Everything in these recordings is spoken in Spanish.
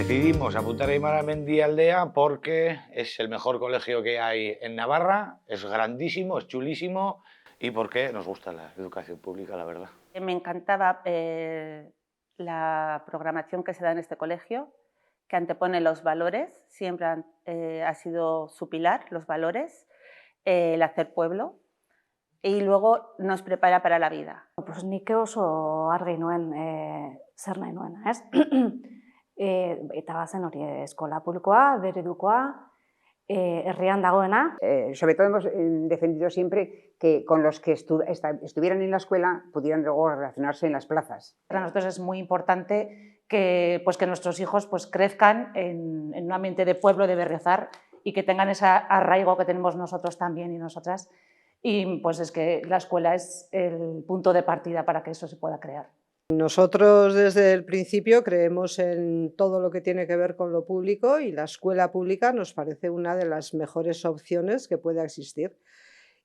Decidimos apuntar a Aimar a Mendialdea porque es el mejor colegio que hay en Navarra, es grandísimo, es chulísimo y porque nos gusta la educación pública, la verdad. Me encantaba la programación que se da en este colegio, que antepone los valores, siempre ha sido su pilar, los valores, el hacer pueblo, y luego nos prepara para la vida. Pues nik oso argi nuen zer nahi nuena, ez? Eta bazen hori eskola publikoa, eredukoa, herrian dagoena. Sobre todo hemos defendido siempre que con los que estuvieran en la escuela pudieran luego relacionarse en las plazas. Para nosotros es muy importante que nuestros hijos crezcan en un ambiente de pueblo, de Berriozar, y que tengan ese arraigo que tenemos nosotros también y nosotras. Y pues es que la escuela es el punto de partida para que eso se pueda crear. Nosotros desde el principio creemos en todo lo que tiene que ver con lo público y la escuela pública nos parece una de las mejores opciones que pueda existir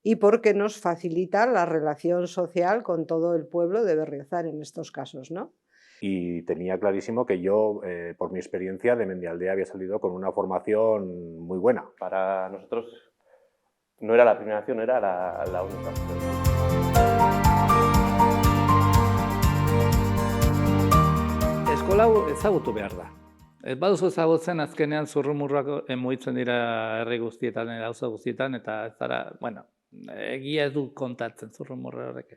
y porque nos facilita la relación social con todo el pueblo de Berriozar en estos casos, ¿no? Y tenía clarísimo que yo, por mi experiencia de Mendialdea, había salido con una formación muy buena. Para nosotros no era la primera opción, era la única opción. Eskola hau ezagutu behar da. Ez baduzu ezagutzen azkenean zurrumurruak mugitzen dira herri guztietan, gauza guztietan, eta ez zara, bueno, egia ez du kontatzen zurrumurru horrek.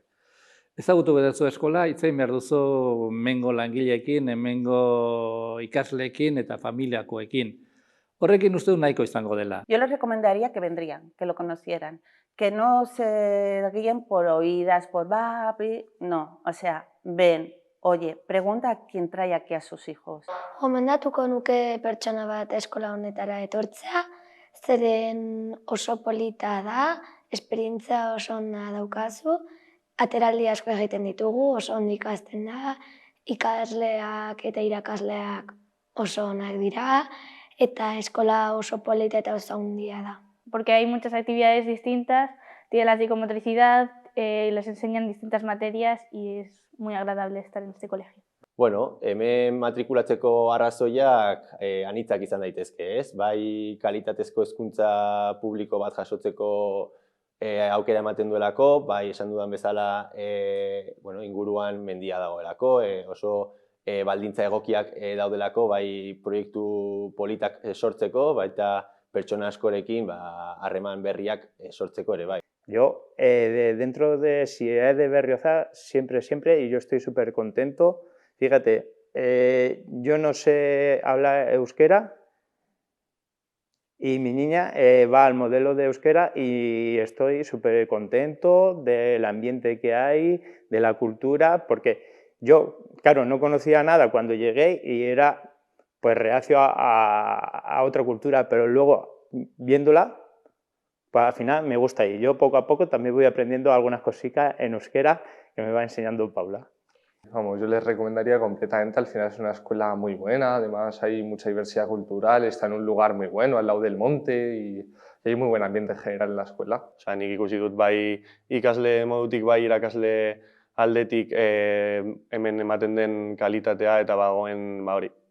Ezagutu behar duzu eskola, hitz egin behar duzu hemengo langileekin, hemengo ikasleekin eta familiakoekin. Horrekin uste du nahiko izango dela. Yo les recomendaría que vendrían, que lo conocieran, que no se guíen por oídas, por no, o sea, ven. Oye, pregunta a quien trae aquí a sus hijos. Gomendatuko nuke pertsona bat eskola honetara etortzea, zeren oso polita da, esperientzia oso ona daukazu, ateraldi asko egiten ditugu, oso ondo ikasten da, ikasleak eta irakasleak oso onak dira, eta eskola oso polita eta oso handia da. Porque hay muchas actividades distintas, tiene la psicomotricidad, les enseñan distintas materias y es muy agradable estar en este colegio. Bueno, hemen matrikulatzeko arrazoiak anitzak izan daitezke, ez? Bai kalitatezko hezkuntza publiko bat jasotzeko aukera ematen duelako, bai esan dudan bezala inguruan mendia dagoelako, oso baldintza egokiak daudelako, bai proiektu politak sortzeko, baita pertsona askorekin harreman berriak sortzeko ere bai. Yo, dentro de Ciudad de Berriozar, siempre, y yo estoy súper contento. Fíjate, yo no sé hablar euskera y mi niña va al modelo de euskera y estoy súper contento del ambiente que hay, de la cultura, porque yo, claro, no conocía nada cuando llegué y era pues reacio a otra cultura, pero luego viéndola, al final me gusta y yo poco a poco también voy aprendiendo algunas cositas en euskera que me va enseñando Paula. Vamos, yo les recomendaría completamente, al final es una escuela muy buena, además hay mucha diversidad cultural, está en un lugar muy bueno, al lado del monte y hay muy buen ambiente en general en la escuela. Osea, nik ikusi dut bai ikasle modutik, bai irakasle aldetik hemen ematen den kalitatea eta bagoen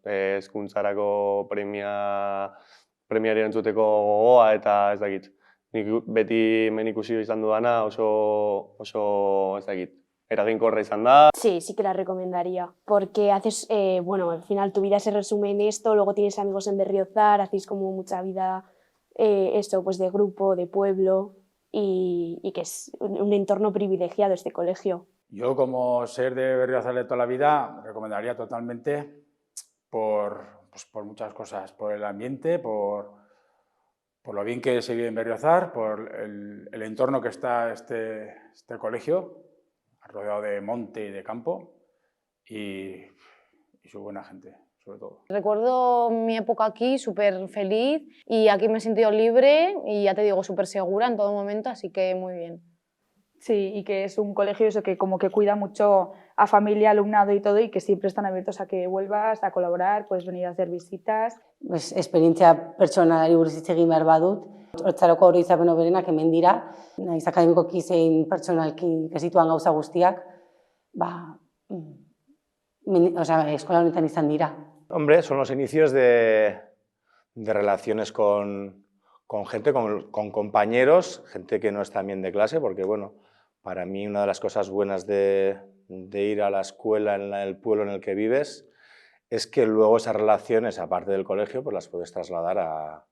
hezkuntzarako premiari entzuteko gogoa eta ez dakit. Nik beti hemen ikusi izan dudana oso ez dakit, eraginkorra izan da. Sí, sí que la recomendaría, porque haces, al final tu vida se resume en esto, luego tienes amigos en Berriozar, hacéis como mucha vida, pues de grupo, de pueblo, y que es un entorno privilegiado este colegio. Yo, como ser de Berriozar de toda la vida, recomendaría totalmente por muchas cosas, por el ambiente, por lo bien que se vive en Berriozar, por el entorno que está este colegio, rodeado de monte y de campo, y su buena gente, sobre todo. Recuerdo mi época aquí súper feliz y aquí me he sentido libre y ya te digo, súper segura en todo momento, así que muy bien. Sí, y que es un colegio eso que como que cuida mucho a familia, alumnado y todo, y que siempre están abiertos a que vuelvas a colaborar, puedes venir a hacer visitas. Pues, esperientzia pertsonalari buruz hitz egin behar badut, hortzaroko oroitzapen hoberenak hemen dira, naiz akademikoki zein pertsonalki ikasituan gauza guztiak, eskola honetan izan dira. Hombre, son los inicios de relaciones con gente, con compañeros, gente que no es también de clase, porque bueno, para mí una de las cosas buenas de ir a la escuela en el pueblo en el que vives es que luego esas relaciones, aparte del colegio, pues las puedes trasladar a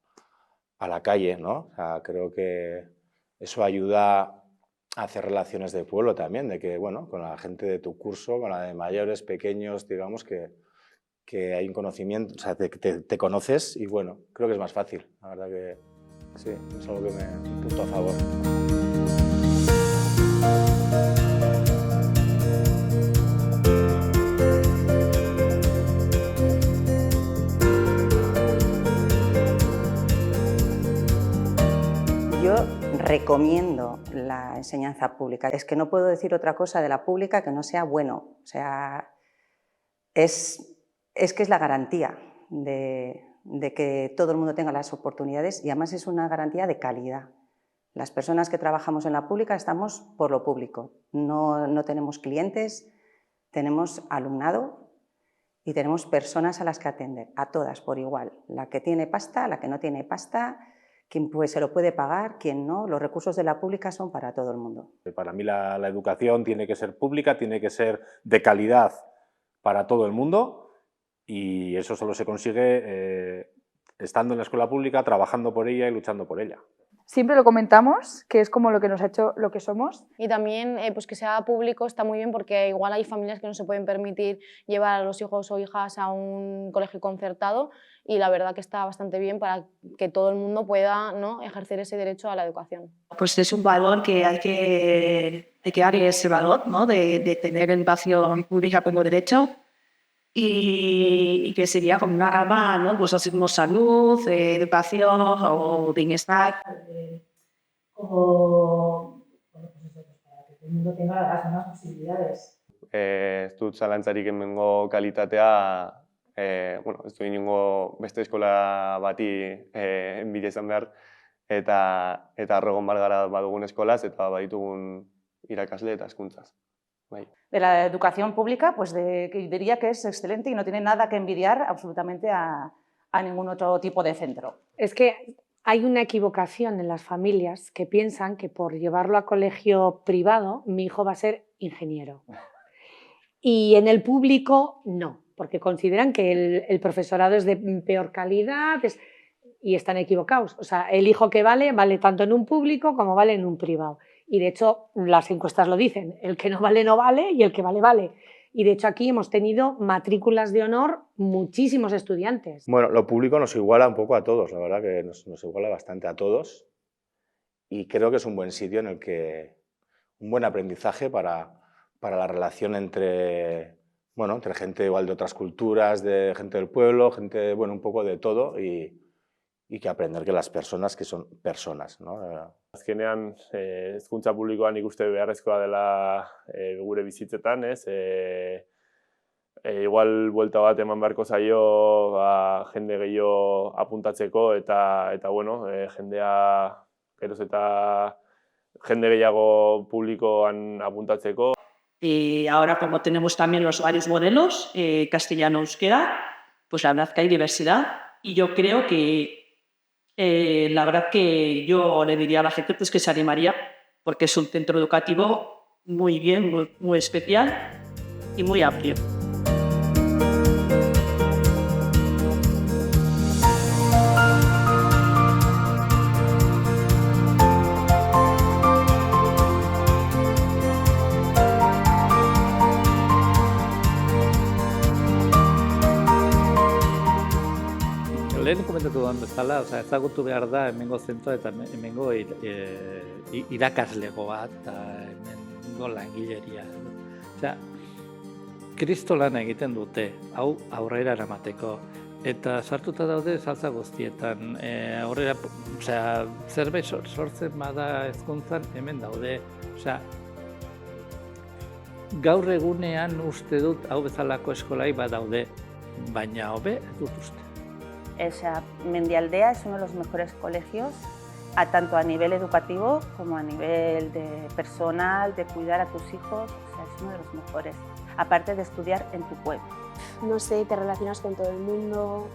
la calle, ¿no? O sea, creo que eso ayuda a hacer relaciones de pueblo también, de que, bueno, con la gente de tu curso, con la de mayores, pequeños, digamos, que hay un conocimiento, o sea, te conoces y, bueno, creo que es más fácil. La verdad que sí, es algo que me punto a favor. Yo recomiendo la enseñanza pública. Es que no puedo decir otra cosa de la pública que no sea bueno. O sea, es que es la garantía de que todo el mundo tenga las oportunidades y además es una garantía de calidad. Las personas que trabajamos en la pública estamos por lo público. No tenemos clientes, tenemos alumnado y tenemos personas a las que atender, a todas por igual. La que tiene pasta, la que no tiene pasta, quien pues se lo puede pagar, quien no. Los recursos de la pública son para todo el mundo. Para mí la educación tiene que ser pública, tiene que ser de calidad para todo el mundo y eso solo se consigue estando en la escuela pública, trabajando por ella y luchando por ella. Siempre lo comentamos, que es como lo que nos ha hecho lo que somos. Y también pues que sea público está muy bien porque igual hay familias que no se pueden permitir llevar a los hijos o hijas a un colegio concertado y la verdad que está bastante bien para que todo el mundo pueda, ¿no?, ejercer ese derecho a la educación. Pues es un valor que hay que darle ese valor, ¿no?, de tener educación pública como derecho y que sería como una rama, ¿no?, pues hacemos salud, educación o bienestar. Como para que todo el mundo tenga las mismas posibilidades. Ez dut zalantzarik hemengo kalitatea, bueno, ez du inongo beste eskola bati enbidia izan behar, eta arregon bar gara badugun eskolaz eta baditugun irakasle eta hezkuntzaz. De la educación pública, pues diría que es excelente y no tiene nada que envidiar absolutamente a ningún otro tipo de centro. Es que hay una equivocación en las familias que piensan que por llevarlo a colegio privado mi hijo va a ser ingeniero. Y en el público no, porque consideran que el profesorado es de peor calidad y están equivocados. O sea, el hijo que vale tanto en un público como vale en un privado. Y de hecho las encuestas lo dicen, el que no vale no vale y el que vale vale. Y de hecho aquí hemos tenido matrículas de honor muchísimos estudiantes. Bueno, lo público nos iguala un poco a todos, la verdad que nos iguala bastante a todos y creo que es un buen sitio en el que un buen aprendizaje para la relación entre gente igual de otras culturas, de gente del pueblo, gente, bueno, un poco de todo y que aprender que las personas que son personas, ¿no? Azkenean, hezkuntza publikoan ikuste beharrezkoa dela gure bizitzetan, ez? Igual buelta bat eman beharko zaio jende gehiago apuntatzeko eta bueno, jendea geroz eta jende gehiago publikoan apuntatzeko. Y ahora como tenemos también los varios modelos, castellano-euskera, pues la verdad que hay diversidad y yo creo que la verdad que yo le diría a la gente pues, que se animaría porque es un centro educativo muy bien, muy especial y muy amplio. Lehen komentatu duan bezala, ezagutu behar da hemengo zentroa eta hemengo irakaslego bat eta hemengo langileria. Kristo lan egiten dute, hau aurrera eramateko. Eta sartuta daude saltza guztietan, aurrera, zerbait sortzen bada hezkuntzan hemen daude. Gaur egunean uste dut hau bezalako eskolai badaude, baina hobe ez dut uste. Mendialdea es uno de los mejores colegios tanto a nivel educativo como a nivel de personal, de cuidar a tus hijos, o sea, es uno de los mejores, aparte de estudiar en tu pueblo. No sé, te relacionas con todo el mundo,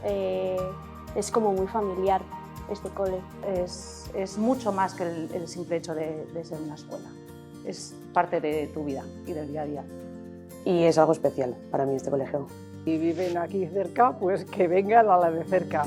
es como muy familiar este cole. Es mucho más que el simple hecho de ser una escuela, es parte de tu vida y del día a día. Y es algo especial para mí este colegio. Si viven aquí cerca, pues que vengan a la de cerca.